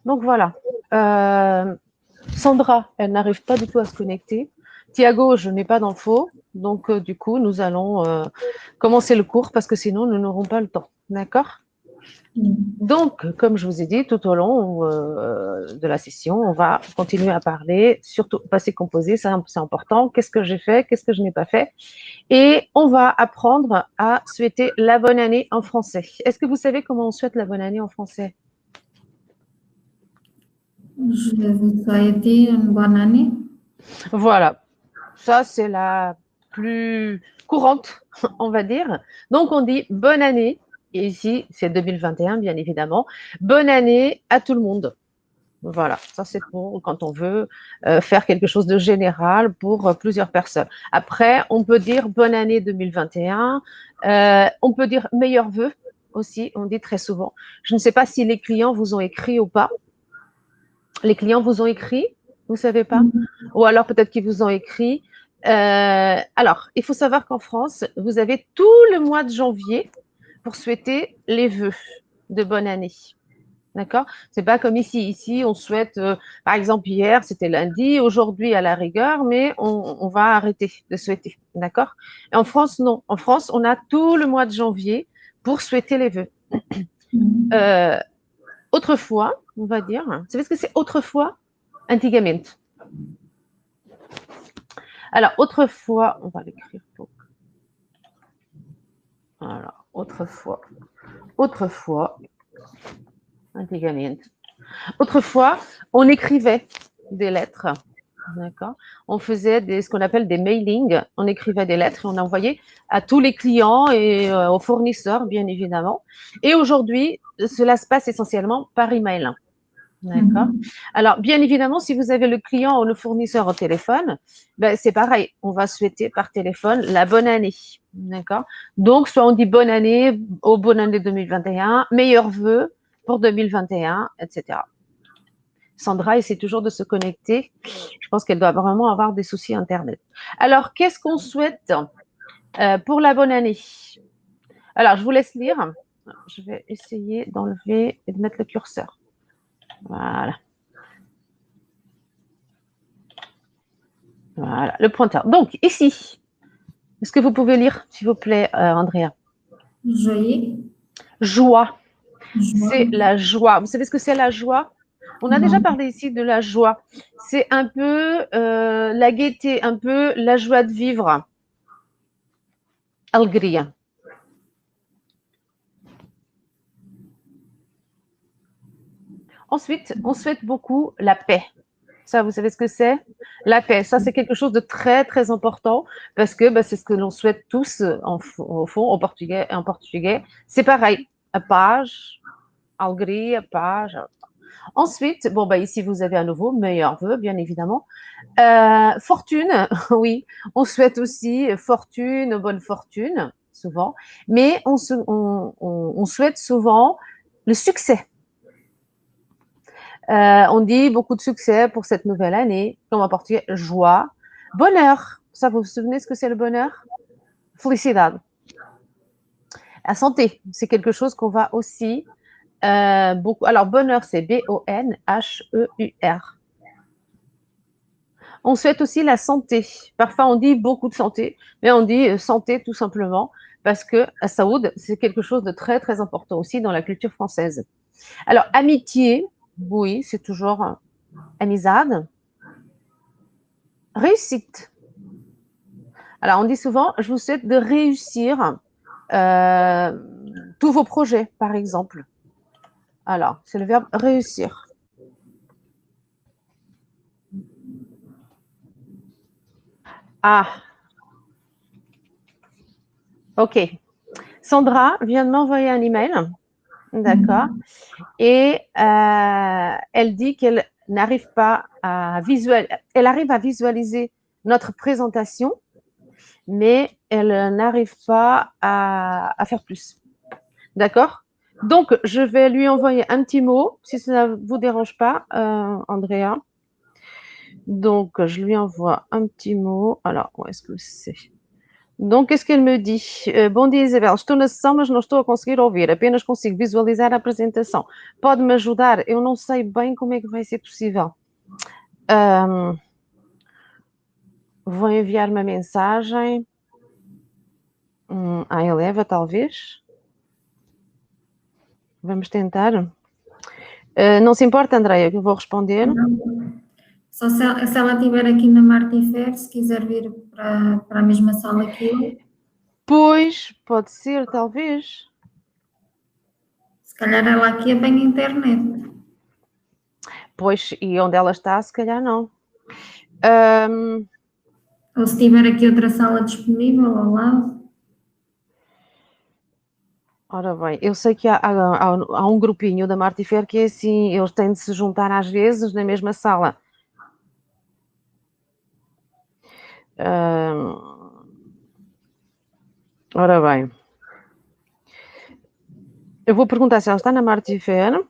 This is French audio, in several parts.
Donc voilà. Sandra, elle n'arrive pas du tout à se connecter. Thiago, je n'ai pas d'infos. Donc, du coup, nous allons commencer le cours parce que sinon, nous n'aurons pas le temps. D'accord? Donc, comme je vous ai dit, tout au long de la session, on va continuer à parler, surtout passé composé, c'est important. Qu'est-ce que j'ai fait? Qu'est-ce que je n'ai pas fait? Et on va apprendre à souhaiter la bonne année en français. Est-ce que vous savez comment on souhaite la bonne année en français? Je vais vous souhaiter une bonne année. Voilà. Ça, c'est la plus courante, on va dire. Donc, on dit bonne année. Et ici, c'est 2021, bien évidemment. Bonne année à tout le monde. Voilà, ça c'est pour quand on veut faire quelque chose de général pour plusieurs personnes. Après, on peut dire bonne année 2021. On peut dire meilleurs vœux aussi, on dit très souvent. Je ne sais pas si les clients vous ont écrit ou pas. Les clients vous ont écrit, vous ne savez pas? Ou alors peut-être qu'ils vous ont écrit. Alors, il faut savoir qu'en France, vous avez tout le mois de janvier pour souhaiter les vœux de bonne année. D'accord? C'est pas comme ici. Ici, on souhaite, par exemple, hier, c'était lundi, aujourd'hui, à la rigueur, mais on va arrêter de souhaiter. D'accord? Et en France, non. En France, on a tout le mois de janvier pour souhaiter les vœux. Euh, Autrefois, on va dire, vous savez ce que c'est autrefois? Antigament. Alors, autrefois, on va l'écrire pour. Alors, autrefois, antigament. Autrefois, on écrivait des lettres. D'accord. On faisait ce qu'on appelle des mailings. On écrivait des lettres et on envoyait à tous les clients et aux fournisseurs, bien évidemment. Et aujourd'hui, cela se passe essentiellement par email. D'accord. Alors, bien évidemment, si vous avez le client ou le fournisseur au téléphone, ben, c'est pareil. On va souhaiter par téléphone la bonne année. D'accord. Donc, soit on dit bonne année, au bonne année 2021, meilleurs vœux pour 2021, etc. Sandra essaie toujours de se connecter. Je pense qu'elle doit vraiment avoir des soucis Internet. Alors, qu'est-ce qu'on souhaite pour la bonne année? Alors, je vous laisse lire. Je vais essayer d'enlever et de mettre le curseur. Voilà. Voilà, le pointeur. Donc, ici, est-ce que vous pouvez lire, s'il vous plaît, Andrea? Joyeux. Joie. Joie. C'est la joie. Vous savez ce que c'est la joie? On a déjà Non. parlé ici de la joie. C'est un peu la gaieté, un peu la joie de vivre. Alegria. Ensuite, on souhaite beaucoup la paix. Ça, vous savez ce que c'est? La paix. Ça, c'est quelque chose de très, très important parce que bah, c'est ce que l'on souhaite tous, au fond, en portugais. C'est pareil. A paz, alegria, paz. Ensuite, bon, bah, ici, vous avez à nouveau meilleur vœu, bien évidemment. Fortune, oui. On souhaite aussi fortune, bonne fortune, souvent. Mais on souhaite souvent le succès. On dit beaucoup de succès pour cette nouvelle année, comme en portugais, joie, bonheur. Ça, vous vous souvenez ce que c'est le bonheur? Felicidade. La santé, c'est quelque chose qu'on va aussi beaucoup. Alors, bonheur, c'est B-O-N-H-E-U-R. On souhaite aussi la santé. Parfois, on dit beaucoup de santé, mais on dit santé tout simplement parce que Saoud, c'est quelque chose de très, très important aussi dans la culture française. Alors, amitié, oui, c'est toujours amizade. Réussite. Alors, on dit souvent, je vous souhaite de réussir tous vos projets, par exemple. Alors, c'est le verbe réussir. Ah, ok. Sandra vient de m'envoyer un email, d'accord, et elle dit qu'elle n'arrive pas à visualiser, elle arrive à visualiser notre présentation, mais elle n'arrive pas à faire plus. D'accord? Donc, je vais lui envoyer un petit mot, si ça ne vous dérange pas, Andrea. Donc, je lui envoie un petit mot. Alors, où est-ce que c'est? Donc, qu'est-ce qu'elle me dit? Bom dia, Isabel. Estou na sessão, mas não estou a conseguir ouvir. Apenas consigo visualizar a apresentação. Pode-me ajudar? Eu não sei bem como é que vai ser possível. Vou enviar uma mensagem à Eleva, talvez. Vamos tentar. Não se importa, Andreia, que eu vou responder. Não. Só se ela estiver aqui na Martifer, se quiser vir para a mesma sala que eu. Pois, pode ser, talvez. Se calhar ela aqui apanha internet. Pois, e onde ela está, se calhar não. Ou se tiver aqui outra sala disponível ao lado. Ora bem, eu sei que há um grupinho da Martifer que é assim, eles têm de se juntar às vezes na mesma sala. Ora bem, eu vou perguntar se ela está na Martifer.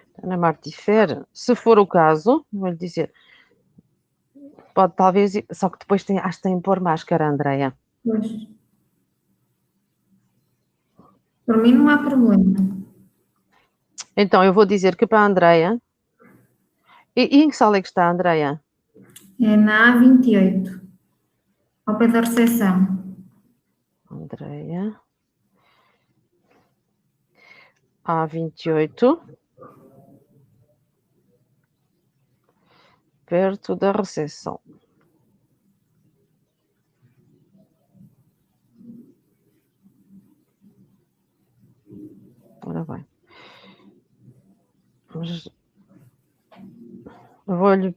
Está na Martifer. Se for o caso, vou-lhe dizer, pode talvez, só que depois acho que tem de pôr máscara, Andreia. Pois. Por mim não há problema. Então, eu vou dizer que para a Andreia. E em que sala é que está a Andreia? É na A28, ao pé da recepção. Andreia. A28. Perto da recepção. Ora bem. Vou-lhe.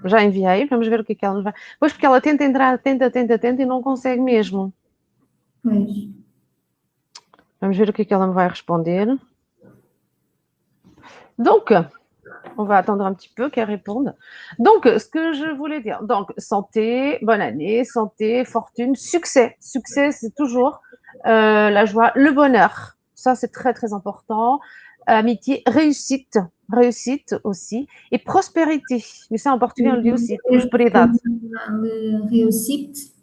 Já enviei, vamos ver o que é que ela nos vai. Pois porque ela tenta entrar, tenta e não consegue mesmo. Pois. Vamos ver o que é que ela me vai responder. Donc, on va attendre un petit peu qu'elle réponde. Donc, ce que je voulais dire, donc, santé, bonne année, santé, fortune, succès. Succès, c'est toujours la joie, le bonheur. Ça, c'est très, très important. Amitié, réussite, réussite aussi. Et prospérité. Mais ça, en portugais, on le dit aussi, prosperidade. Réussite.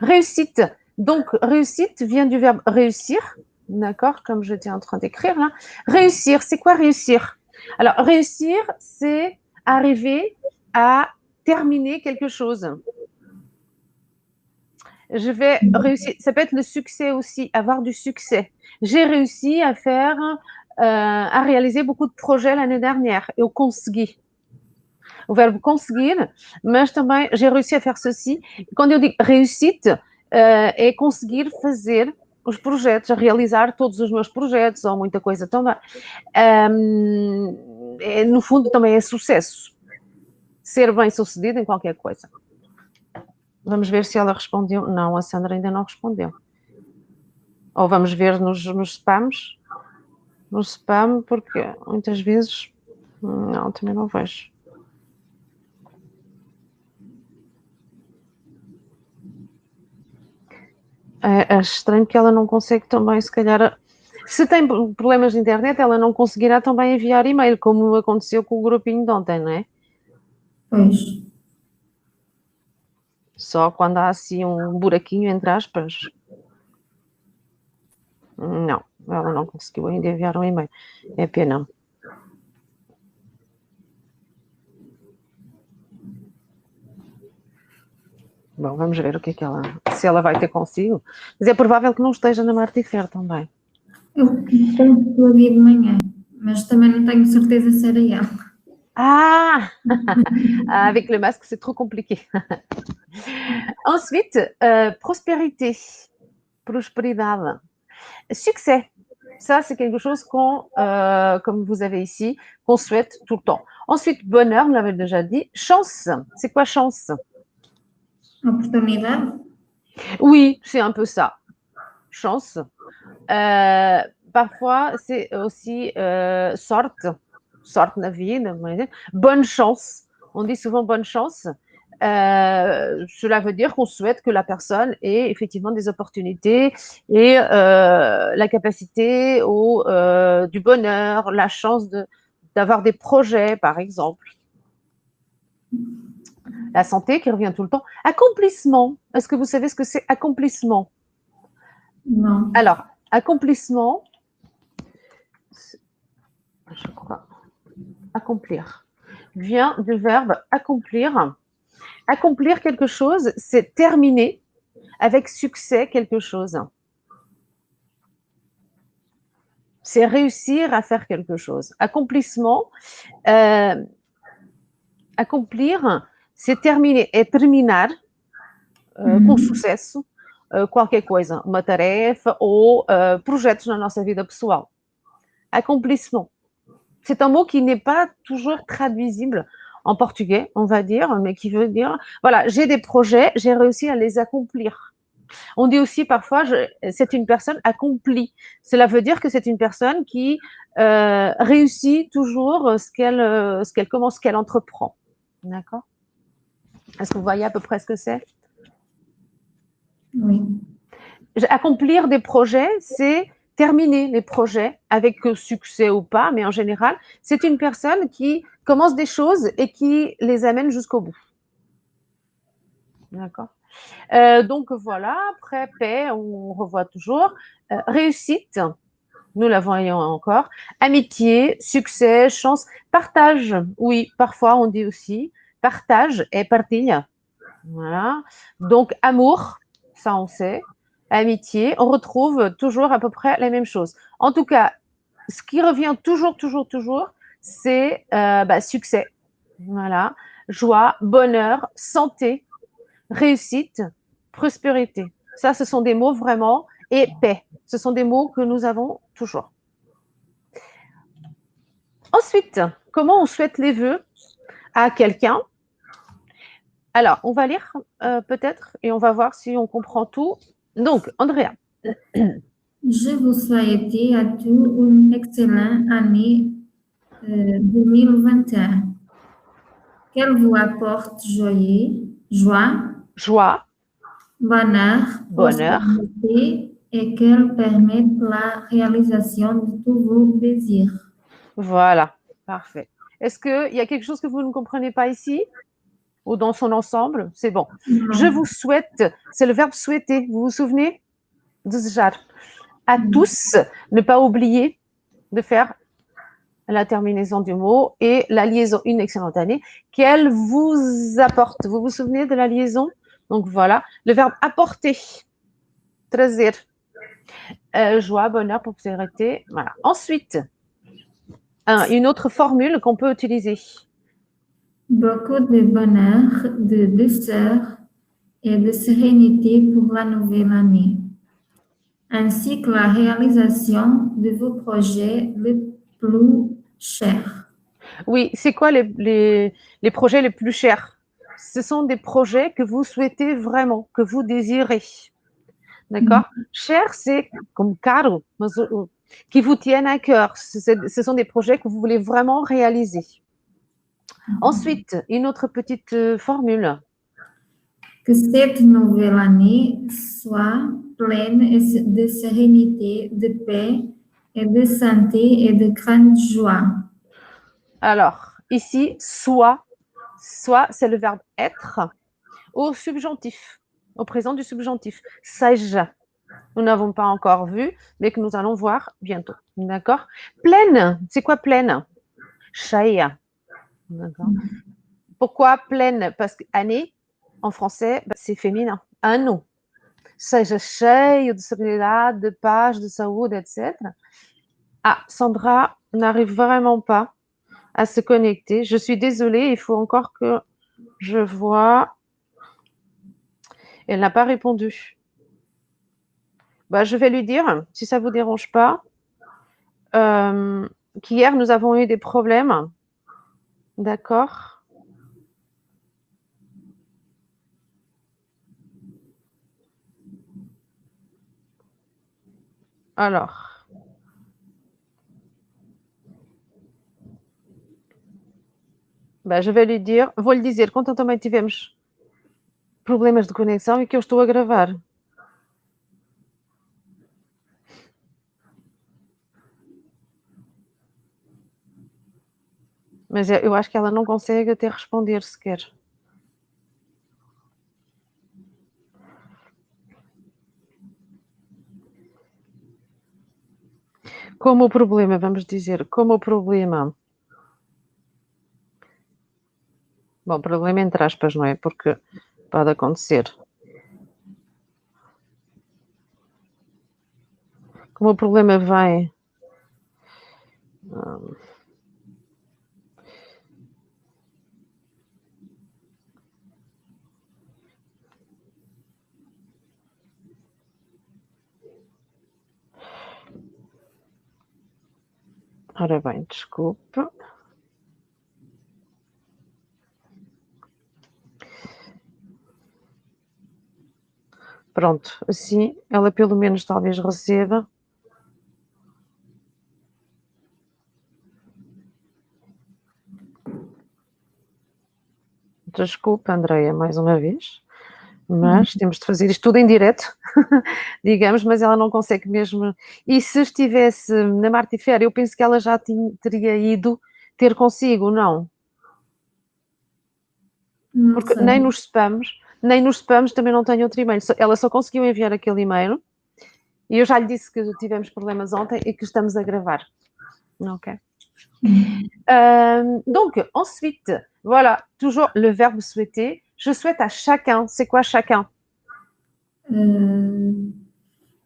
Réussite. Donc, réussite vient du verbe réussir. D'accord, comme j'étais en train d'écrire là. Réussir, c'est quoi réussir? Alors, réussir, c'est arriver à terminer quelque chose. Je vais réussir, ça peut être le succès aussi, avoir du succès. J'ai réussi à faire, à réaliser beaucoup de projets l'année dernière. Eu consegui. O verbo conseguir, mas também j'ai réussi à faire ceci. Quando eu digo réussite, é conseguir fazer os projetos, a realizar todos os meus projetos, ou muita coisa também. No fundo, também é sucesso. Ser bem-sucedido em qualquer coisa. Vamos ver se ela respondeu. Não, a Sandra ainda não respondeu. Ou vamos ver nos spams. No spam, porque muitas vezes... Não, também não vejo. É estranho que ela não consegue também, se calhar... Se tem problemas de internet, ela não conseguirá também enviar e-mail, como aconteceu com o grupinho de ontem, não é? Pois. Só quando há assim um buraquinho, entre aspas. Não, ela não conseguiu ainda enviar um e-mail. É pena. Bom, vamos ver o que é que ela... Se ela vai ter consigo. Mas é provável que não esteja na Martifer também. Eu penso que eu havia de manhã, mas também não tenho certeza se era ela. Ah, avec le masque, c'est trop compliqué. Ensuite, prospérité, prosperidade. Succès, ça c'est quelque chose qu'on, comme vous avez ici, qu'on souhaite tout le temps. Ensuite, bonheur, on l'avait déjà dit. Chance, c'est quoi chance? Oportunidade? Oui, c'est un peu ça. Chance. Parfois, c'est aussi sorte. Sorte na vida, bonne chance. On dit souvent bonne chance. Cela veut dire qu'on souhaite que la personne ait effectivement des opportunités et la capacité du bonheur, la chance d'avoir des projets, par exemple. La santé qui revient tout le temps. Accomplissement. Est-ce que vous savez ce que c'est accomplissement? Non. Alors, accomplissement, je crois, accomplir, vient du verbe accomplir. Accomplir quelque chose, c'est terminer avec succès quelque chose. C'est réussir à faire quelque chose. Accomplissement, accomplir, c'est terminer, é terminar com sucesso qualquer coisa, uma tarefa ou projetos na nossa vida pessoal. Accomplissement. C'est un mot qui n'est pas toujours traduisible en portugais, on va dire, mais qui veut dire, voilà, j'ai des projets, j'ai réussi à les accomplir. On dit aussi parfois, c'est une personne accomplie. Cela veut dire que c'est une personne qui réussit toujours ce qu'elle commence, ce qu'elle entreprend. D'accord? Est-ce que vous voyez à peu près ce que c'est? Oui. Accomplir des projets, c'est terminer les projets avec succès ou pas, mais en général, c'est une personne qui commence des choses et qui les amène jusqu'au bout. D'accord? Donc voilà, après paix, on revoit toujours. Réussite, nous la voyons encore. Amitié, succès, chance, partage. Oui, parfois on dit aussi partage et partilha. Voilà. Donc amour, ça on sait. Amitié, on retrouve toujours à peu près la même chose. En tout cas, ce qui revient toujours, c'est succès. Voilà. Joie, bonheur, santé, réussite, prospérité. Ça, ce sont des mots vraiment, et paix. Ce sont des mots que nous avons toujours. Ensuite, comment on souhaite les vœux à quelqu'un? Alors, on va lire peut-être et on va voir si on comprend tout. Donc, Andrea. Je vous souhaite à tous une excellente année 2021. Qu'elle vous apporte joie, Joie, bonheur, bonheur. prospérité et qu'elle permette la réalisation de tous vos désirs. Voilà, parfait. Est-ce qu'il y a quelque chose que vous ne comprenez pas ici ou dans son ensemble? C'est bon. Non. Je vous souhaite, c'est le verbe souhaiter. Vous vous souvenez? Desejar. À tous, ne pas oublier de faire la terminaison du mot et la liaison, une excellente année, qu'elle vous apporte. Vous vous souvenez de la liaison? Donc voilà, le verbe apporter, trazer, joie, bonheur, prospérité. Voilà. Ensuite, une autre formule qu'on peut utiliser. Beaucoup de bonheur, de douceur et de sérénité pour la nouvelle année, ainsi que la réalisation de vos projets les plus chers. Oui, c'est quoi les projets les plus chers? Ce sont des projets que vous souhaitez vraiment, que vous désirez. D'accord? Cher, c'est comme caro, qui vous tiennent à cœur. Ce sont des projets que vous voulez vraiment réaliser. Ensuite, une autre petite formule. Que cette nouvelle année soit pleine de sérénité, de paix et de santé et de grande joie. Alors, ici, soit, c'est le verbe être au subjonctif, au présent du subjonctif. Seja. Nous n'avons pas encore vu, mais que nous allons voir bientôt. D'accord? Pleine, c'est quoi pleine? Cheia. D'accord? Pourquoi pleine? Parce que année, en français, c'est féminin. Ano. Seja cheio de serenidade, de paz, de saúde, etc. Ah, Sandra n'arrive vraiment pas à se connecter. Je suis désolée, il faut encore que je vois. Elle n'a pas répondu. Je vais lui dire, si ça ne vous dérange pas, qu'hier, nous avons eu des problèmes. D'accord? Alors. Je vais lhe dizer, vou-lhe dizer, quando também tivemos problemas de conexão e que eu estou a gravar. Mas eu acho que ela não consegue até responder sequer. Como problema, vamos dizer, como problema. Bom, problema entre aspas, não é? Porque pode acontecer. Como o problema vem. Ora bem, desculpe. Pronto, assim ela pelo menos talvez receba. Desculpa, Andreia, mais uma vez, mas temos de fazer isto tudo em direto, digamos, mas ela não consegue mesmo. E se estivesse na Martifera, eu penso que ela já teria ido ter consigo, não? Não Porque sei. nem nos spams também não tenho outro e-mail. Ela só conseguiu enviar aquele e-mail e eu já lhe disse que tivemos problemas ontem e que estamos a gravar. Ok. Donc, ensuite, voilà, toujours le verbe souhaiter. Je souhaite à chacun. C'est quoi chacun?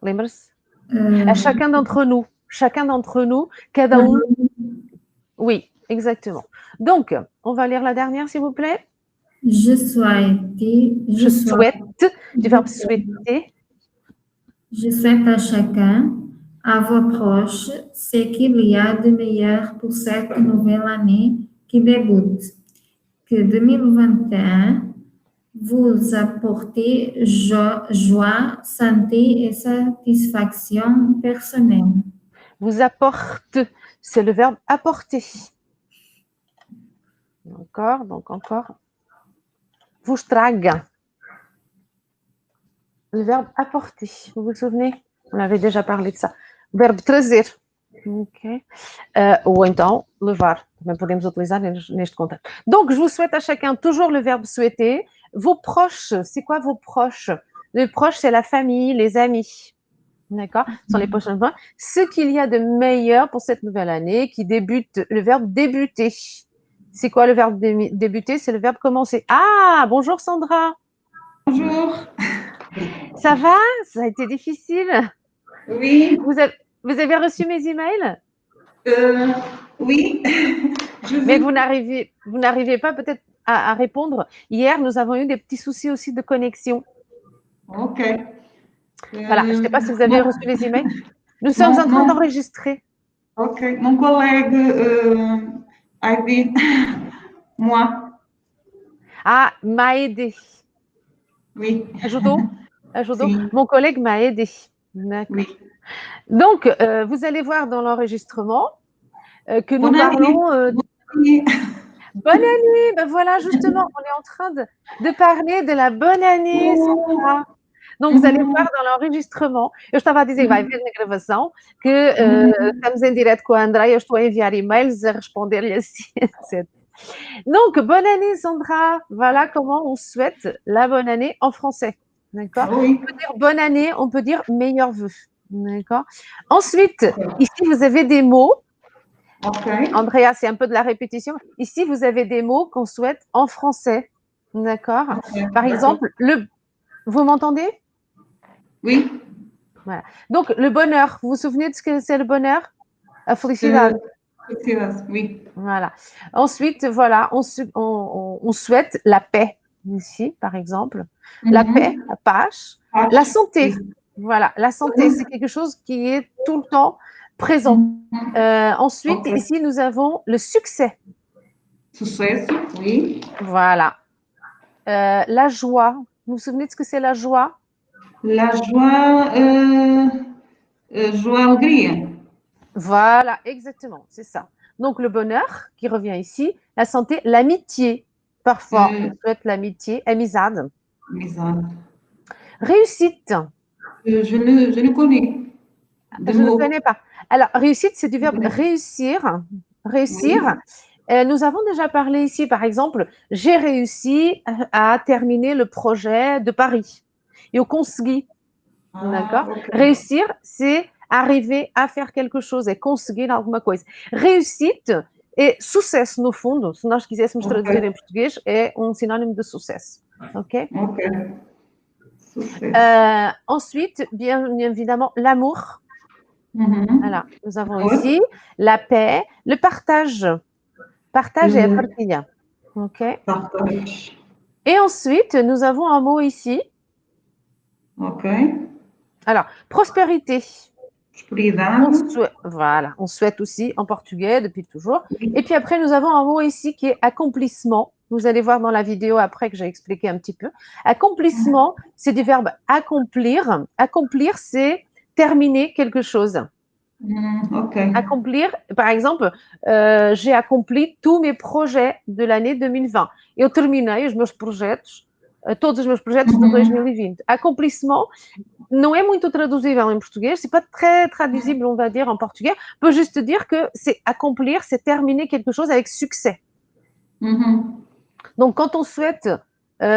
Lembra-se? À chacun d'entre nous. Chacun d'entre nous, cada Oui, exactement. Donc, on va lire la dernière, s'il vous plaît. Je souhaite, du verbe souhaiter. Je souhaite à chacun, à vos proches, ce qu'il y a de meilleur pour cette nouvelle année qui débute. Que 2021 vous apporte joie, santé et satisfaction personnelle. Vous apporte, c'est le verbe apporter. D'accord, donc encore. Vous trague. Le verbe apporter, vous vous souvenez? On avait déjà parlé de ça. Verbe trazer. Ok. Ou então, levar. Também podemos utilizar neste contexto. Donc, je vous souhaite à chacun toujours le verbe souhaiter. Vos proches, c'est quoi vos proches? Les proches, c'est la famille, les amis. D'accord? Ce sont les prochains points. Ce qu'il y a de meilleur pour cette nouvelle année qui débute, le verbe débuter. C'est quoi le verbe débuter? C'est le verbe commencer. Ah, bonjour Sandra. Bonjour. Ça va? Ça a été difficile? Oui. Vous avez reçu mes emails? Oui. Mais vous n'arrivez pas peut-être à répondre. Hier, nous avons eu des petits soucis aussi de connexion. Ok. Voilà, je ne sais pas si vous avez reçu les emails. Nous sommes en train d'enregistrer. Ok. Mon collègue a dit moi. Ah, m'a aidé. Oui. Ajudou. Sim. Mon collègue m'a aidé. D'accord. Oui. Donc, vous allez voir dans l'enregistrement que nous Bonne parlons. année. Bonne année. Ben voilà, justement, on est en train de parler de la bonne année, Sandra. Donc, vous allez voir dans l'enregistrement. Eu estava a dizer, vai ver na gravação, que estamos em direto com a Andrea, eu estou a enviar e-mails, a responder-lhe assim, etc. Donc, bonne année, Sandra. Voilà comment on souhaite la bonne année en français. D'accord? Oui. On peut dire bonne année, on peut dire meilleurs vœux. D'accord? Ensuite, ici, vous avez des mots. Ok. Andrea, c'est un peu de la répétition. Ici, vous avez des mots qu'on souhaite en français. D'accord? Okay. Par exemple, vous m'entendez? Oui. Voilà. Donc, le bonheur. Vous vous souvenez de ce que c'est le bonheur? La felicidade. Oui. Voilà. Ensuite, voilà, on souhaite la paix, ici, par exemple. La paix, la paz. La santé. Voilà, la santé, c'est quelque chose qui est tout le temps présent. Ensuite, ici, nous avons le succès. Sucesso, oui. Voilà. La joie. Vous vous souvenez de ce que c'est la joie? La joie, joie, alegria. Voilà, exactement, c'est ça. Donc, le bonheur, qui revient ici. La santé, l'amitié. Parfois, on souhaite l'amitié. Amizade. Amizade. Réussite. Je ne connais. Je ne connais pas. Alors, réussite, c'est du verbe réussir. Réussir. Oui. Nous avons déjà parlé ici, par exemple, j'ai réussi à terminer le projet de Paris. Eu consegui. D'accord? Okay. Réussir, c'est arriver a faire quelque chose, é conseguir alguma coisa. Réussite é sucesso, no fundo, se nós quiséssemos traduzir em português, é um sinônimo de sucesso. Ok? Ok. Sucesso. Ensuite, bien évidemment, l'amour. Uhum. Voilà, nous avons Ouais. ici la paix, le partage. Partage é a partilha. Ok? Partage. Et ensuite, nous avons un mot ici. Ok. Alors, prospérité. Prosperidade. Voilà, on souhaite aussi en portugais depuis toujours. Oui. Et puis après, nous avons un mot ici qui est accomplissement. Vous allez voir dans la vidéo après que j'ai expliqué un petit peu. Accomplissement, c'est du verbe accomplir. Accomplir, c'est terminer quelque chose. Ok. Accomplir, par exemple, j'ai accompli tous mes projets de l'année 2020. Eu terminei os meus projetos, todos os meus projetos de 2020. Accomplissement não é muito traduzível em português, c'est pas très traduisible, on va dire, en portugais. On peut juste dire que c'est accomplir, c'est terminer quelque chose avec succès. Donc, quand on souhaite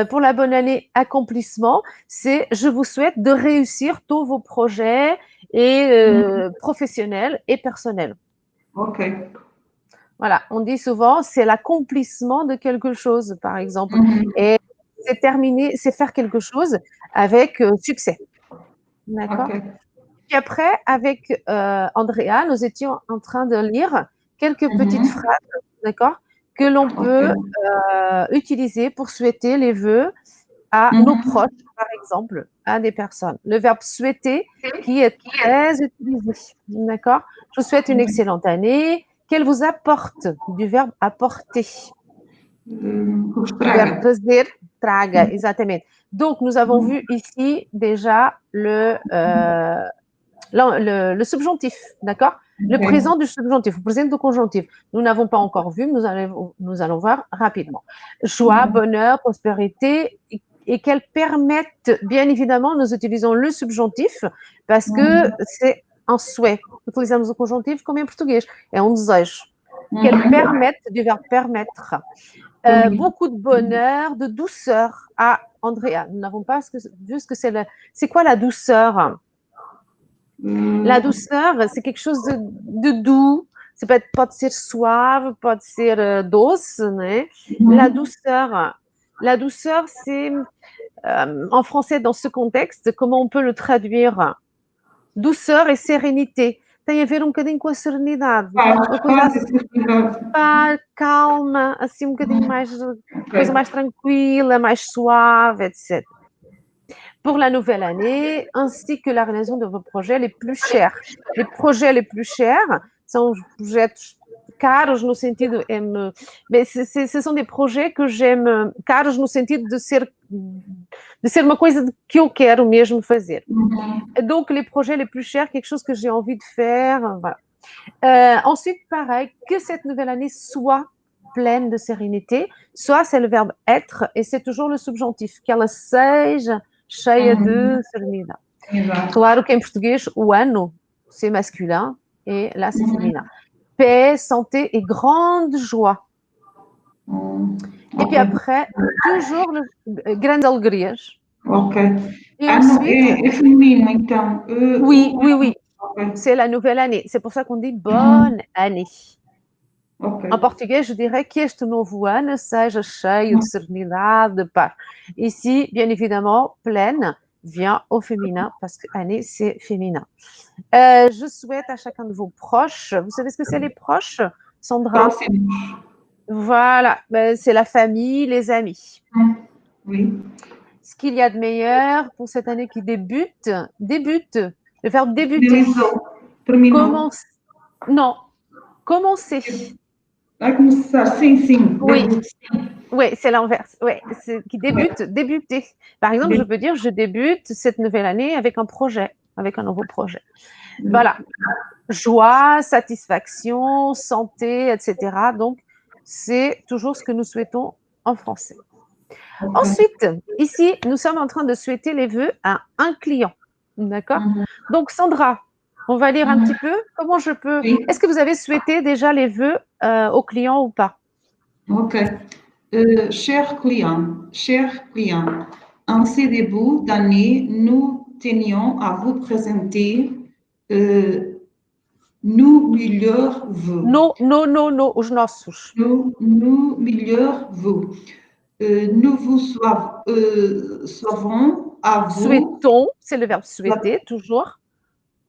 pour la bonne année accomplissement, c'est je vous souhaite de réussir tous vos projets et professionnels et personnels. Ok. Voilà, on dit souvent c'est l'accomplissement de quelque chose, par exemple. Et c'est terminer, c'est faire quelque chose avec succès. D'accord. Ok. Puis après, avec Andrea, nous étions en train de lire quelques petites phrases, d'accord, que l'on peut utiliser pour souhaiter les vœux à nos proches, par exemple, à des personnes. Le verbe souhaiter qui est très utilisé, d'accord. Je vous souhaite une excellente année. Qu'elle vous apporte, du verbe apporter. Du verbe trazer, traga, exatamente. Donc, nous avons vu ici déjà le subjonctif, d'accord? Le présent du subjonctif, le présent du conjonctif. Nous n'avons pas encore vu, nous allons voir rapidement. Joie, bonheur, prospérité, et qu'elles permettent, bien évidemment, nous utilisons le subjonctif parce que c'est un souhait. Utilizamos o conjonctif como em português, é um desejo. Qu'elles permettent, du verbe permettre. Beaucoup de bonheur, de douceur. Ah, Andrea, nous n'avons pas vu ce que c'est. C'est quoi la douceur? La douceur, c'est quelque chose de doux. Pode ser suave, pode ser doce, né? La douceur, c'est en français dans ce contexte, comment on peut le traduire? Douceur et sérénité. Tem a ver um bocadinho com a serenidade. Uma coisa assim, calma, assim um bocadinho mais, coisa mais tranquila, mais suave, etc. Pour la nouvelle année, ainsi que la réalisation de vos projets les plus chers. Les projets les plus chers são os projetos caros no sentido, ce sont des projets que j'aime, caros no sentido de ser uma coisa que eu quero mesmo fazer. Donc, les projets les plus chers, quelque chose que j'ai envie de faire. Voilà. Ensuite, pareil, que cette nouvelle année soit pleine de sérénité. Soit, c'est le verbe être, et c'est toujours le subjonctif. Que ela seja cheia de serenidade. Claro que em português, o ano, c'est masculin, et là, c'est féminin. Paix, santé et grande joie. Et puis après, toujours grandes alegrias. Ok. Et ensuite, é feminino, então. oui. Okay. C'est la nouvelle année. C'est pour ça qu'on dit bonne année. Okay. En portugais, je dirais que este novo ano seja cheio de serenidade, de paz. Ici, bien évidemment, pleine vient au féminin parce que année, c'est féminin. Je souhaite à chacun de vos proches. Vous savez ce que c'est les proches, Sandra? Próximos. Voilà, c'est la famille, les amis. Oui. Ce qu'il y a de meilleur pour cette année qui débute, le verbe débuter. Terminou. Non, commencer. Vai começar, sim. Oui, c'est l'inverse. Oui, c'est qui débute, débuter. Par exemple, je peux dire je débute cette nouvelle année avec un projet, avec un nouveau projet. Voilà. Joie, satisfaction, santé, etc. Donc, c'est toujours ce que nous souhaitons en français. Ensuite, ici, nous sommes en train de souhaiter les vœux à un client. D'accord? Donc, Sandra, on va lire un petit peu. Comment je peux... Est-ce que vous avez souhaité déjà les vœux au client ou pas? Ok. Cher client, en ce début d'année, nous tenions à vous présenter no melhor vou. No, os nossos. No melhor vou. Nous vous sauvons à vous. Souhaitons, c'est le verbe souhaiter, toujours.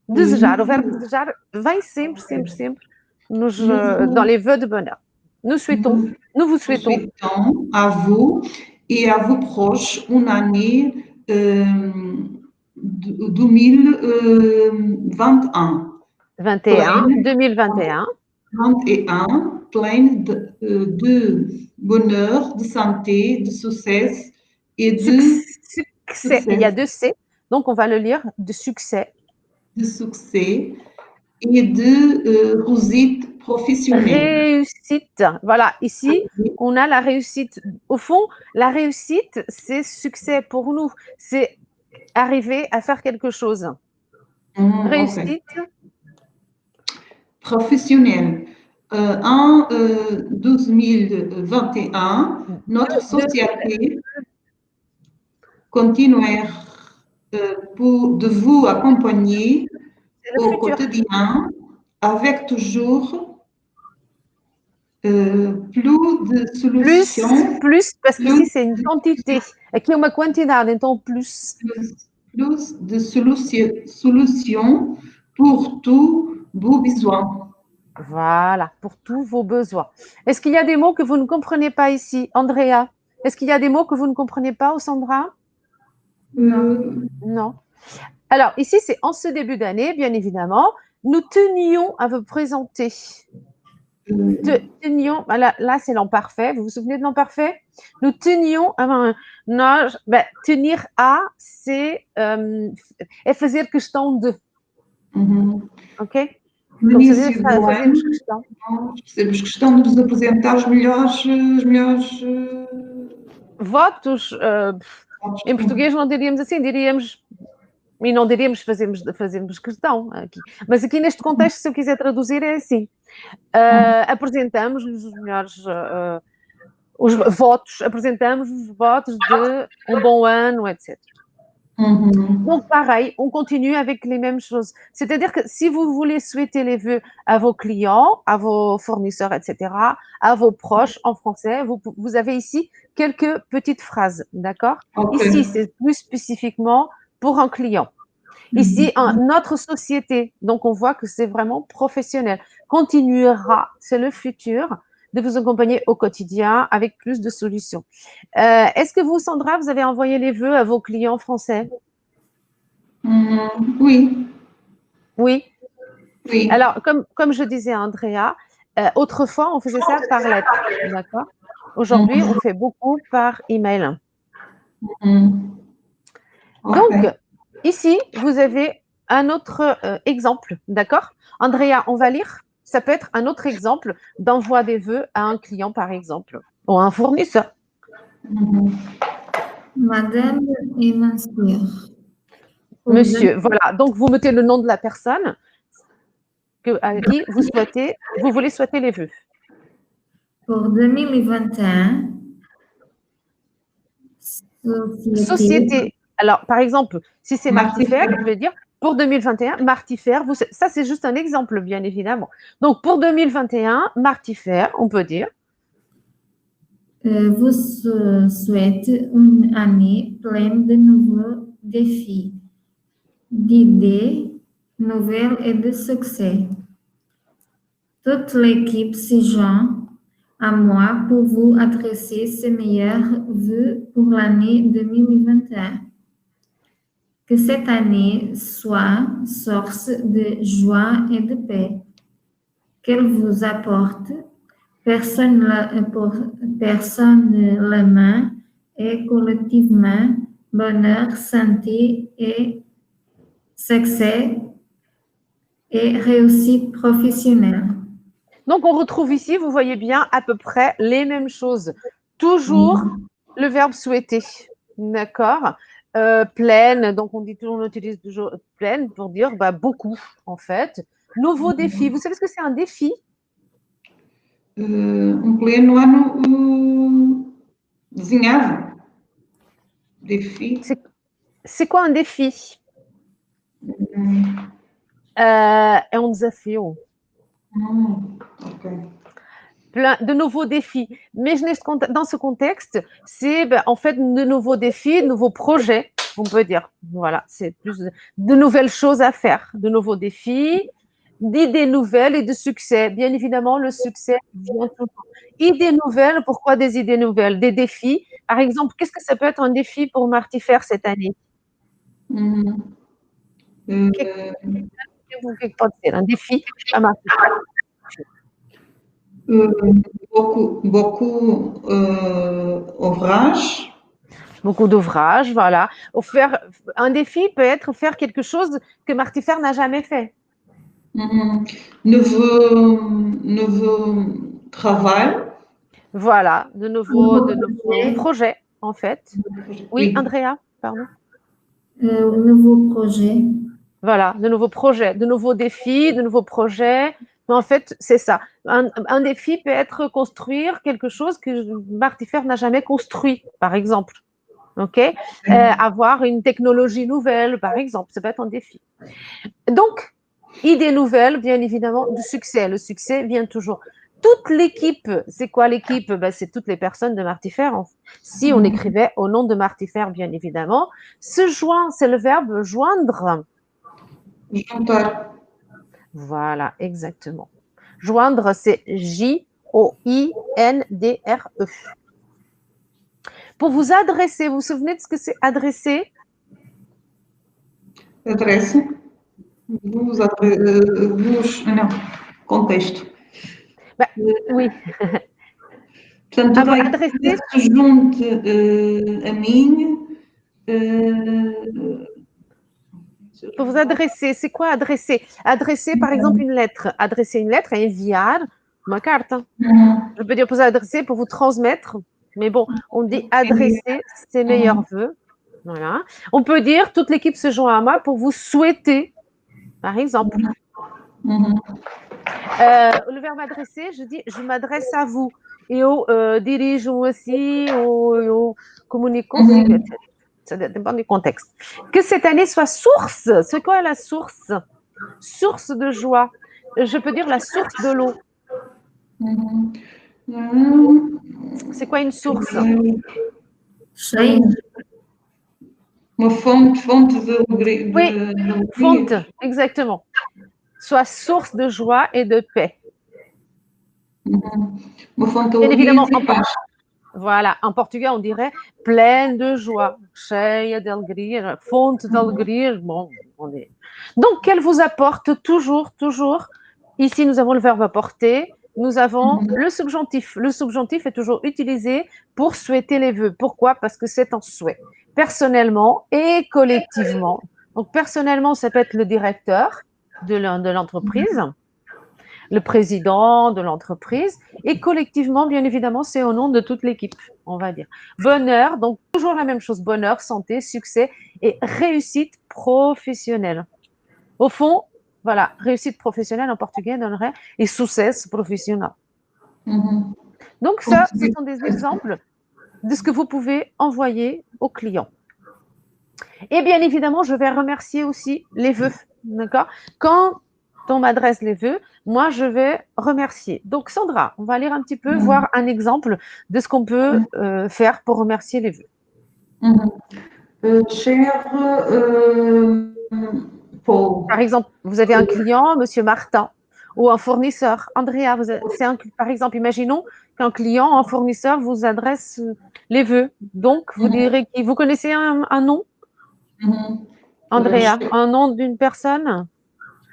Desejar, o verbo desejar vem sempre, sempre, sempre dans les vœux de bonheur. Nous souhaitons, nous vous souhaitons. Nous souhaitons à vous et à vos proches une année 2021. 2021. 21, pleine de bonheur, de santé, de succès et de succès. Il y a deux C, donc on va le lire, de succès. De succès et de réussite professionnelle. Réussite. Voilà, ici, on a la réussite. Au fond, la réussite, c'est succès pour nous. C'est arriver à faire quelque chose. Réussite. Okay. Professionnelle. En 2021, notre société continuera de vous accompagner au quotidien avec toujours plus de solutions. Plus, parce qu'ici c'est une quantité. Aqui é uma quantidade, então plus. Plus de solutions pour tous vos besoins. Voilà, pour tous vos besoins. Est-ce qu'il y a des mots que vous ne comprenez pas ici, Andrea? Est-ce qu'il y a des mots que vous ne comprenez pas, Sandra? Non. Alors, ici, c'est en ce début d'année, bien évidemment, nous tenions à vous présenter. Tenions, là c'est l'imparfait. Vous vous souvenez de l'imparfait? Nous tenions, tenir à, c'est fazer questão de. Ok? No início do ano, fazemos questão de nos apresentar os melhores votos. Em português não diríamos assim, diríamos, e não diríamos fazemos questão aqui. Mas aqui neste contexto, se eu quiser traduzir, é assim. Apresentamos-nos os melhores os votos, apresentamos os votos de um bom ano, etc. Donc, pareil, on continue avec les mêmes choses. C'est-à-dire que si vous voulez souhaiter les vœux à vos clients, à vos fournisseurs, etc., à vos proches en français, vous avez ici quelques petites phrases, d'accord? Ici, c'est plus spécifiquement pour un client. Ici, notre société, donc on voit que c'est vraiment professionnel, continuera, c'est le futur, de vous accompagner au quotidien avec plus de solutions. Est-ce que vous, Sandra, vous avez envoyé les vœux à vos clients français? Oui. Oui. Alors, comme je disais à Andrea, autrefois, on faisait ça par lettre, d'accord? Aujourd'hui, on fait beaucoup par email. Donc, ici, vous avez un autre exemple, d'accord? Andrea, on va lire. Ça peut être un autre exemple d'envoi des vœux à un client, par exemple, ou à un fournisseur. Madame et monsieur. Monsieur, voilà. Donc, vous mettez le nom de la personne à qui vous voulez souhaiter les vœux. Pour 2021, société. Alors, par exemple, si c'est Martifer, je vais dire pour 2021, Martifer, ça c'est juste un exemple, bien évidemment. Donc, pour 2021, Martifer, on peut dire. Vous souhaite une année pleine de nouveaux défis, d'idées nouvelles et de succès. Toute l'équipe se joint à moi pour vous adresser ses meilleurs vœux pour l'année 2021. Que cette année soit source de joie et de paix. Qu'elle vous apporte personnellement et collectivement bonheur, santé et succès et réussite professionnelle. Donc, on retrouve ici, vous voyez bien, à peu près les mêmes choses. Toujours le verbe souhaiter, d'accord? Pleine, donc on utilise toujours pleine pour dire beaucoup, en fait. Nouveau défi. Vous savez ce que c'est un défi? Pleno ano desenhado. Défi. C'est quoi un défi? É um desafio. Ok. Plein de nouveaux défis. Mais dans ce contexte, c'est en fait de nouveaux défis, de nouveaux projets, on peut dire. Voilà, c'est plus de nouvelles choses à faire, de nouveaux défis, d'idées nouvelles et de succès. Bien évidemment, le succès vient tout le temps. Idées nouvelles, pourquoi des idées nouvelles? Des défis. Par exemple, qu'est-ce que ça peut être un défi pour Marty faire cette année? Qu'est-ce que pode ser un défi à Marty? Beaucoup ouvrages. Beaucoup d'ouvrages, voilà. Un défi peut être faire quelque chose que Marty Fer n'a jamais fait. Nouveau travail. Voilà, de nouveaux projets, en fait. Oui, Andrea, pardon. Nouveau projet. Voilà, de nouveaux projets, de nouveaux défis, de nouveaux projets. Mais en fait, c'est ça. Un défi peut être construire quelque chose que Marty Fer n'a jamais construit, par exemple. OK? Avoir une technologie nouvelle, par exemple, ça peut être un défi. Donc, idée nouvelle, bien évidemment, du succès. Le succès vient toujours. Toute l'équipe, c'est quoi l'équipe? C'est toutes les personnes de Marty Fer. Si on écrivait au nom de Marty Fer, bien évidemment. Se joint, c'est le verbe joindre. Juntar. Voilà, exactement. Joindre, c'est J-O-I-N-D-R-E. Pour vous adresser, vous vous souvenez de ce que c'est adresser? Adresse. Não, contexto. Oui. Portanto, adresser, se junte a mim. Pour vous adresser, c'est quoi adresser? Adresser, par exemple, une lettre. Adresser une lettre, enviar uma carta. Je peux dire pour vous adresser, pour vous transmettre. Mais bon, on dit adresser ses meilleurs vœux. Voilà. On peut dire toute l'équipe se joint à moi pour vous souhaiter, par exemple. Le verbe adresser, je dis je m'adresse à vous. Eu dirijo assim, eu comunico consigo, etc. Ça dépend du contexte. Que cette année soit source. C'est quoi la source? Source de joie. Je peux dire la source de l'eau. C'est quoi une source? Cheia. Uma fonte de Oui, fonte, exactement. Soit source de joie et de paix. Uma fonte de Bien évidemment, paz. Voilà, en portugais, on dirait pleine de joie, cheia de alegria, fonte d'alegria. Bon, on est. Donc, qu'elle vous apporte toujours. Ici, nous avons le verbe apporter. Nous avons le subjonctif. Le subjonctif est toujours utilisé pour souhaiter les vœux. Pourquoi? Parce que c'est un souhait. Personnellement et collectivement. Donc, personnellement, ça peut être le directeur de l'entreprise, le président de l'entreprise, et collectivement, bien évidemment, c'est au nom de toute l'équipe, on va dire. Bonheur, donc toujours la même chose, bonheur, santé, succès et réussite professionnelle. Au fond, voilà, réussite professionnelle en portugais donnerait et succès professionnel. Donc ça, ce sont des exemples de ce que vous pouvez envoyer aux clients. Et bien évidemment, je vais remercier aussi les vœux, d'accord? Quand on m'adresse les vœux, moi, je vais remercier. Donc, Sandra, on va lire un petit peu, voir un exemple de ce qu'on peut faire pour remercier les vœux. Cher Paul. Par exemple, vous avez un client, Monsieur Martin, ou un fournisseur. Andrea, par exemple, imaginons qu'un client, un fournisseur vous adresse les vœux. Donc, vous direz qui? Vous connaissez un nom? Andrea, un nom d'une personne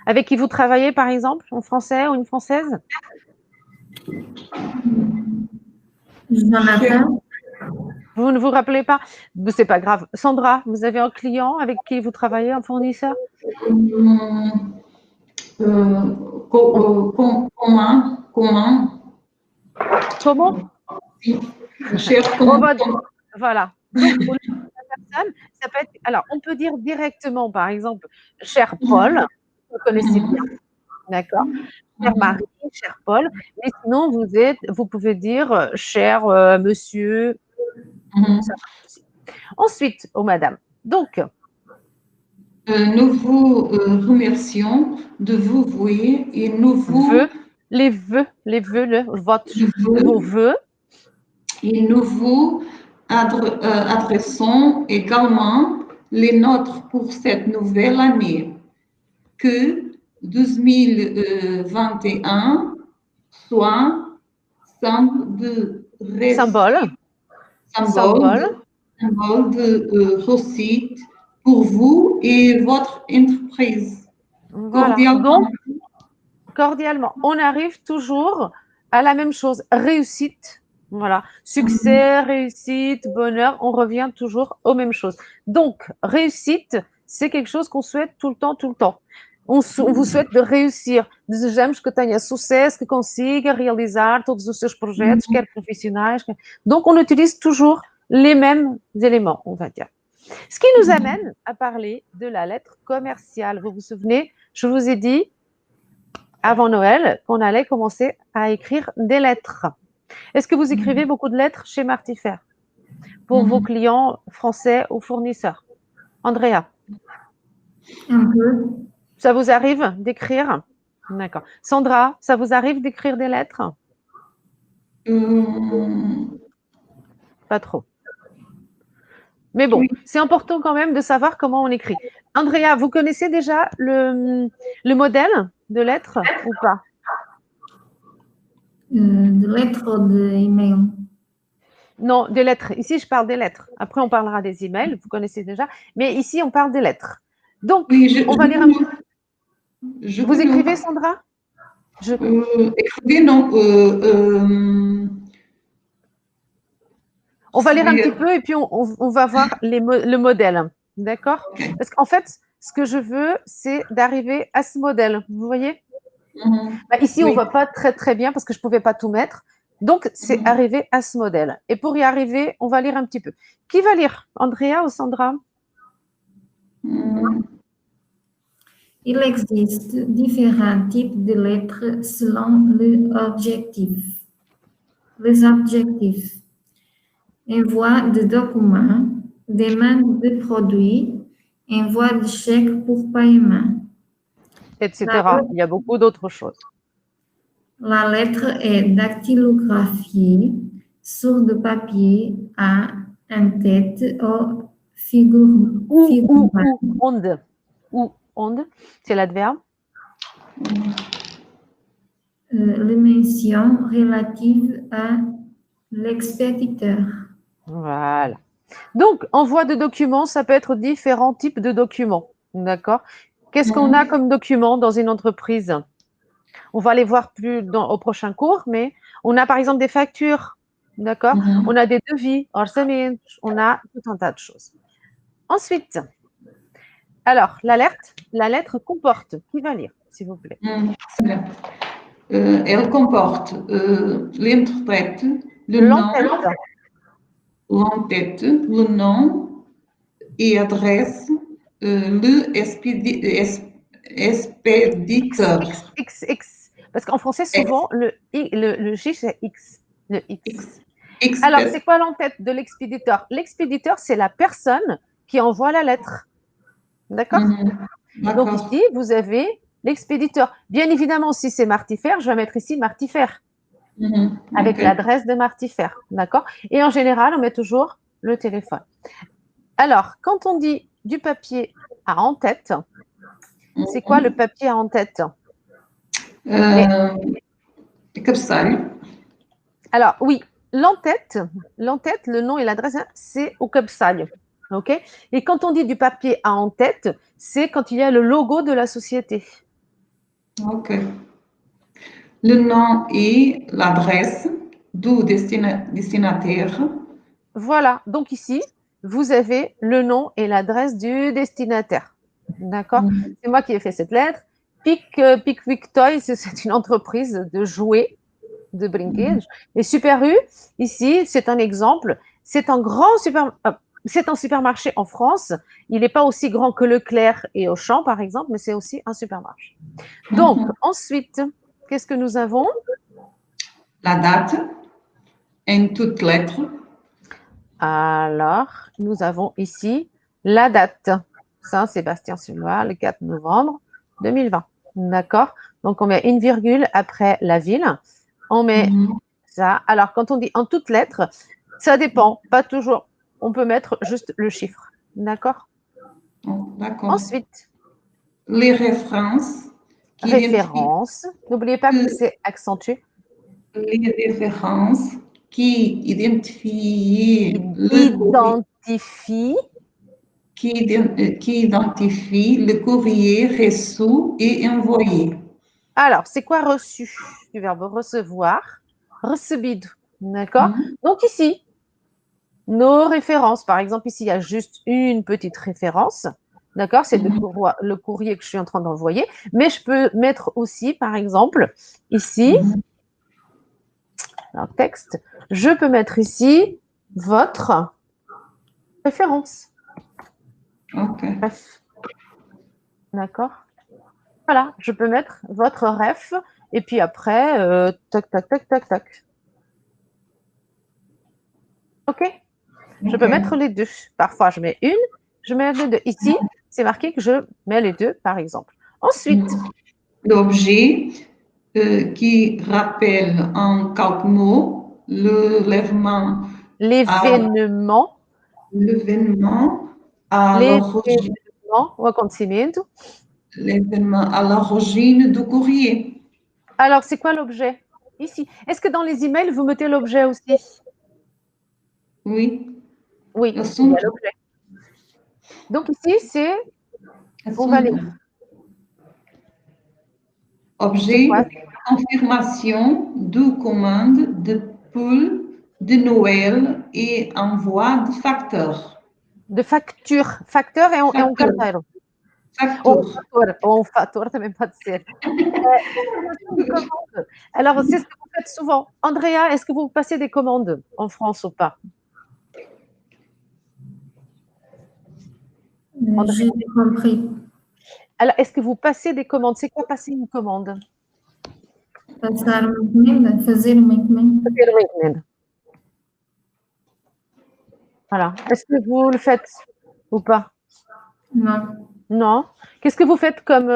avec qui vous travaillez, par exemple, un Français ou une Française? Jonathan. Vous ne vous rappelez pas? C'est pas grave. Sandra, vous avez un client avec qui vous travaillez, un fournisseur? Comment? Voilà. Donc, pour la personne, ça peut être. Alors, on peut dire directement, par exemple, cher Paul, vous connaissez bien, d'accord? Cher Marie, cher Paul. Mais sinon, vous pouvez dire cher monsieur. Ensuite, madame. Donc, Nous vous remercions de vous vouer et nous vous vos vœux. Et nous vous adressons également les nôtres pour cette nouvelle année. Que 2021 soit symbole de réussite pour vous et votre entreprise. Voilà. Donc, cordialement, on arrive toujours à la même chose, réussite. Voilà, succès, réussite, bonheur, on revient toujours aux mêmes choses. Donc, réussite, c'est quelque chose qu'on souhaite tout le temps, tout le temps. On vous souhaite de réussir. Desejamos que tenha sucesso, que consiga realizar todos os seus projetos, quer profissionais. Donc, on utilise toujours les mêmes éléments, on va dire. Ce qui nous amène à parler de la lettre commerciale. Vous vous souvenez, je vous ai dit avant Noël qu'on allait commencer à écrire des lettres. Est-ce que vous écrivez beaucoup de lettres chez Martifère pour vos clients français ou fournisseurs? Andrea? Un peu. Ça vous arrive d'écrire? D'accord. Sandra, ça vous arrive d'écrire des lettres? Pas trop. Mais bon, c'est important quand même de savoir comment on écrit. Andrea, vous connaissez déjà le modèle de lettres ou pas? De lettres ou d'email? Non, des lettres. Ici, je parle des lettres. Après, on parlera des emails, vous connaissez déjà. Mais ici, on parle des lettres. Donc, on va lire un petit peu. Vous écrivez, Sandra? Écrivez, non. On va lire un petit peu et puis on va voir le modèle. D'accord? Parce qu'en fait, ce que je veux, c'est d'arriver à ce modèle. Vous voyez? Ici, on ne voit pas très, très bien parce que je ne pouvais pas tout mettre. Donc, c'est arriver à ce modèle. Et pour y arriver, on va lire un petit peu. Qui va lire? Andrea ou Sandra? Il existe différents types de lettres selon les objectifs. Envoi de documents, demande de produits, envoi de chèques pour paiement. Etc. Il y a beaucoup d'autres choses. La lettre est dactylographiée sur de papier à en-tête ou figure. Onde, c'est l'adverbe. Les mentions relatives à l'expéditeur. Voilà. Donc, envoi de documents, ça peut être différents types de documents. D'accord? Qu'est-ce qu'on a comme documents dans une entreprise? On va les voir plus au prochain cours, mais on a par exemple des factures. D'accord? On a des devis, orçamento, on a tout un tas de choses. Ensuite, alors, la lettre comporte. Qui va lire, s'il vous plaît? Elle comporte l'entête, le nom et adresse, le expéditeur. X. Parce qu'en français, souvent, le J, c'est X. Le X. Alors, c'est quoi l'entête de l'expéditeur? L'expéditeur, c'est la personne qui envoie la lettre. D'accord? Donc ici, vous avez l'expéditeur. Bien évidemment, si c'est Martifère, je vais mettre ici Martifère. Avec l'adresse de Martifère. D'accord? Et en général, on met toujours le téléphone. Alors, quand on dit du papier à en-tête, c'est quoi le papier à en-tête? Alors, oui, l'en-tête, le nom et l'adresse, c'est au cabeçalho. OK? Et quand on dit du papier à en-tête, c'est quand il y a le logo de la société. OK. Le nom et l'adresse du destinataire. Voilà. Donc ici, vous avez le nom et l'adresse du destinataire. D'accord? C'est moi qui ai fait cette lettre. Pickwick Toys, c'est une entreprise de jouets, de brinquedos. Et Super U, ici, c'est un exemple. C'est un supermarché en France. Il n'est pas aussi grand que Leclerc et Auchan, par exemple, mais c'est aussi un supermarché. Donc, ensuite, qu'est-ce que nous avons? La date, en toutes lettres. Alors, nous avons ici la date. Saint-Sébastien-sur-Loire, le 4 novembre 2020. D'accord? Donc, on met une virgule après la ville. On met ça. Alors, quand on dit en toutes lettres, ça dépend, pas toujours. On peut mettre juste le chiffre. D'accord? Oh, d'accord. Ensuite, Les références qui identifient référence. N'oubliez pas que c'est accentué. les références qui identifient Identifie. qui identifie le courrier reçu et envoyé. Alors, c'est quoi reçu? Du verbe recevoir. Recebido. D'accord? Donc ici, nos références. Par exemple, ici, il y a juste une petite référence. D'accord? C'est le courrier que je suis en train d'envoyer. Mais je peux mettre aussi, par exemple, ici, un texte, je peux mettre ici votre référence. Ok. Bref. D'accord? Voilà, je peux mettre votre ref et puis après, tac, tac, tac, tac, tac. OK? Je peux mettre les deux. Parfois, je mets une, je mets les deux. Ici, c'est marqué que je mets les deux, par exemple. Ensuite, l'objet qui rappelle en quelques mots l'événement l'événement, à l'origine, o acontecimento. l'événement à l'origine du courrier. Alors, c'est quoi l'objet? Ici. Est-ce que dans les emails, vous mettez l'objet aussi? Oui. Oui, il y a Assunto. l'objet. Donc ici, c'est, on va lire. Objet, confirmation de commande de pull de Noël et envoi de facteur. De facture. Facteur é um carteiro. Ou um fator também pode ser. Confirmation de commande. Alors, c'est ce que vous faites souvent. Andrea, est-ce que vous passez des commandes en France ou pas? J'ai compris. Alors, est-ce que vous passez des commandes? C'est quoi passer une commande? Passar uma encomenda, fazer uma encomenda. Fazer uma encomenda. Voilà. Est-ce que vous le faites ou pas? Non. Non. Qu'est-ce que vous faites comme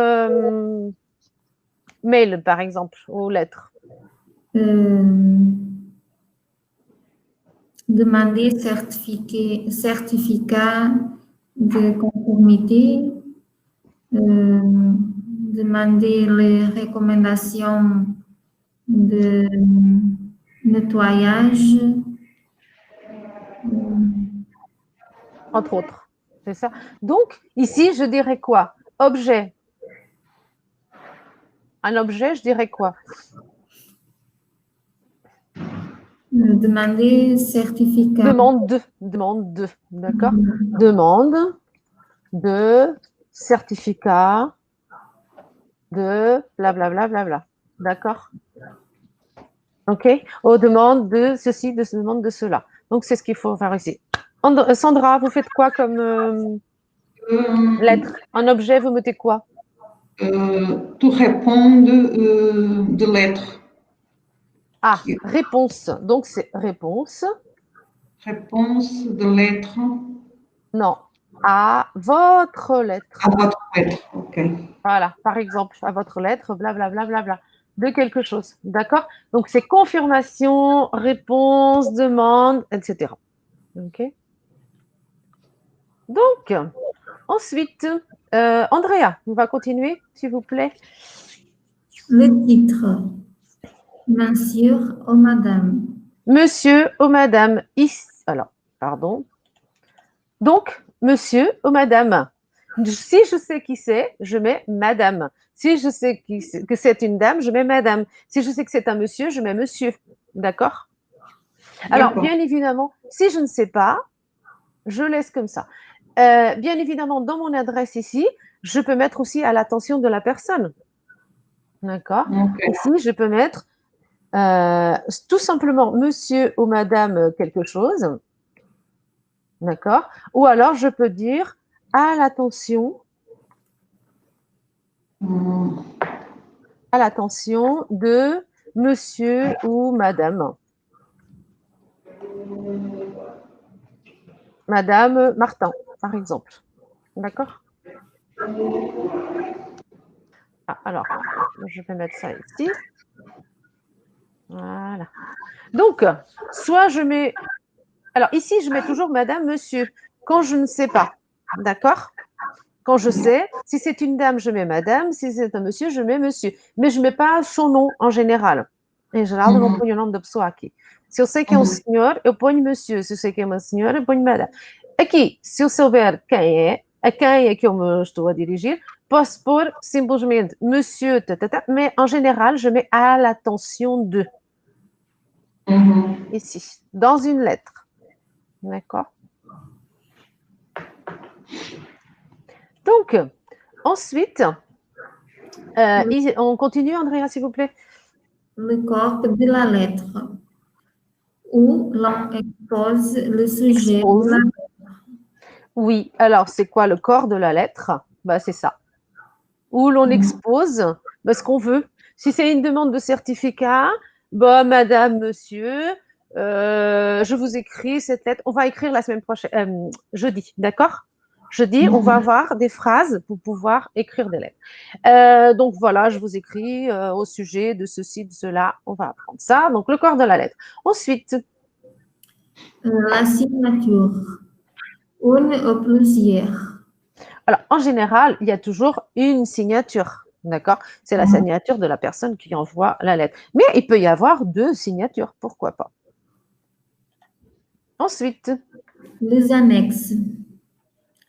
mail, par exemple, ou lettres? Demander certificat de conformité, demander les recommandations de nettoyage. Entre autres. C'est ça. Donc, ici, je dirais quoi? Objet. Un objet, je dirais quoi? Demander certificat. Demande de, d'accord? Demande de certificat de blablabla, bla, bla, bla, d'accord? OK? Aux demandes de ceci, de ce demande de cela. Donc, c'est ce qu'il faut faire ici. Sandra, vous faites quoi comme lettre? Un objet, vous mettez quoi? Tu réponds de lettres. Ah, réponse. Donc, c'est réponse. Réponse de lettres. Non, à votre lettre. À votre lettre, ok. Voilà, par exemple, à votre lettre, blablabla, bla, bla, bla, de quelque chose. D'accord? Donc, c'est confirmation, réponse, demande, etc. OK? Donc, ensuite, Andrea, on va continuer, s'il vous plaît. Le titre. Monsieur ou madame. Monsieur ou madame. Alors, pardon. Donc, monsieur ou madame. Si je sais qui c'est, je mets madame. Si je sais que c'est une dame, je mets madame. Si je sais que c'est un monsieur, je mets monsieur. D'accord? Alors, bien évidemment, si je ne sais pas, je laisse comme ça. Bien évidemment, dans mon adresse ici, je peux mettre aussi à l'attention de la personne. D'accord? Ici, je peux mettre tout simplement monsieur ou madame quelque chose. D'accord? Ou alors, je peux dire à l'attention de monsieur ou madame. Madame Martin, par exemple. D'accord? Ah, alors, je vais mettre ça ici. Voilà. Donc, soit je mets... Alors, ici, je mets toujours madame, monsieur, quand je ne sais pas. D'accord? Quand je sais, si c'est une dame, je mets madame. Si c'est un monsieur, je mets monsieur. Mais je ne mets pas son nom en général. Em geral, eu não ponho o nome da pessoa aqui. Se eu sei que é um senhor, eu ponho monsieur. Se eu sei que é uma senhora, eu ponho madame. Aqui, se eu souber quem é, a quem é que eu me estou a dirigir, posso pôr simplesmente monsieur, tatata, mais en général, je mets à l'attention de. Ici, dans une lettre. D'accord? Donc, ensuite, on continue, Andrea, s'il vous plaît. Le corps de la lettre, où l'on expose le sujet Expose. de la lettre. Oui, alors c'est quoi le corps de la lettre? Bah, c'est ça. Où l'on expose ce qu'on veut. Si c'est une demande de certificat, bah, madame, monsieur, je vous écris cette lettre. On va écrire la semaine prochaine, jeudi, d'accord? Jeudi, on va avoir des phrases pour pouvoir écrire des lettres. Donc voilà, je vous écris au sujet de ceci, de cela. On va apprendre ça. Donc le corps de la lettre. Ensuite, La signature, une ou plusieurs. alors en général, il y a toujours une signature. D'accord? C'est la signature de la personne qui envoie la lettre. Mais il peut y avoir deux signatures, pourquoi pas. Ensuite, Les annexes.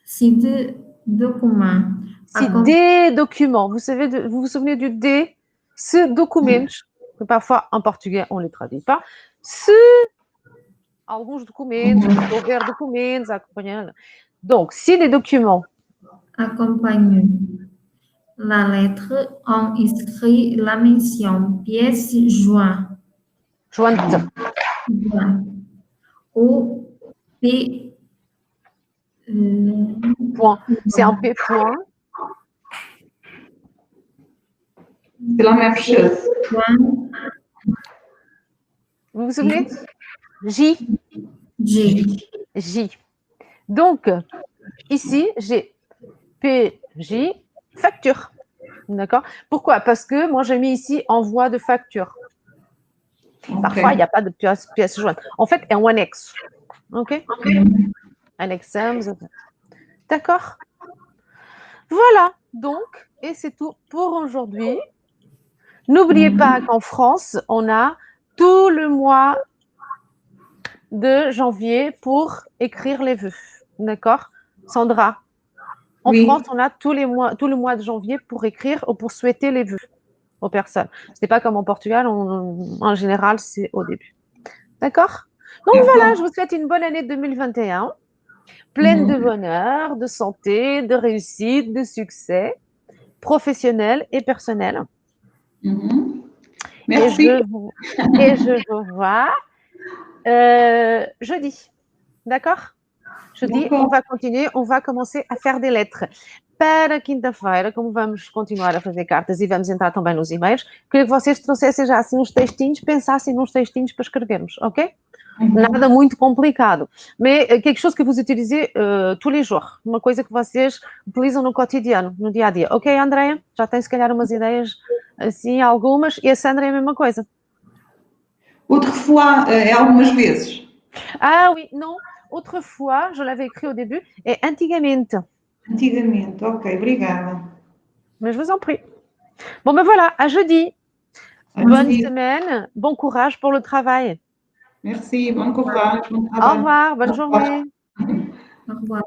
Si deux documents. si des documents, vous vous souvenez du D, ce document, que parfois en portugais on ne les traduit pas, ce, alguns documentos, se houver documentos, acompanhando. Donc, si les documents Accompagnent la lettre, on inscrit la mention pièce jointe. jointes, Ou P. point, c'est un P point. C'est la même chose. Vous vous souvenez? J. G. J. Donc, ici, j'ai PJ, facture. D'accord? Pourquoi? Parce que moi, j'ai mis ici envoi de facture. Parfois, il n'y a pas de pièce jointe. En fait, un annexe. OK? Annexe. D'accord? Voilà. Donc, et c'est tout pour aujourd'hui. N'oubliez pas qu'en France, on a tout le mois de janvier pour écrire les vœux. D'accord? Sandra? En France, on a tout le mois de janvier pour écrire ou pour souhaiter les vœux aux personnes. Ce n'est pas comme en Portugal, en général, c'est au début. D'accord? Donc voilà, je vous souhaite une bonne année 2021, pleine de bonheur, de santé, de réussite, de succès, professionnel et personnel. Merci. Et je vous vois jeudi. D'accord? Jeudi, on va continuer, on va commencer a faire des lettres. Para quinta-feira, como vamos continuar a fazer cartas e vamos entrar também nos e-mails, queria que vocês trouxessem já assim uns textinhos, pensassem nos textinhos para escrevermos, ok? Nada muito complicado. Mais quelque chose que vous utilisez tous les jours. Uma coisa que vocês utilizam no cotidiano, no dia a dia. Ok, Andrea? Já tem se calhar umas ideias assim, algumas. E a Sandra é a mesma coisa. Autrefois, algumas vezes. Ah oui, non. Autrefois, je l'avais écrit au début, et antigamente. Antigamente, ok, obrigada. Mais je vous en prie. Bon, ben voilà, à jeudi. Bonne semaine, bon courage pour le travail. Merci, bon courage, bon Au travail. revoir, bonne journée. Au revoir.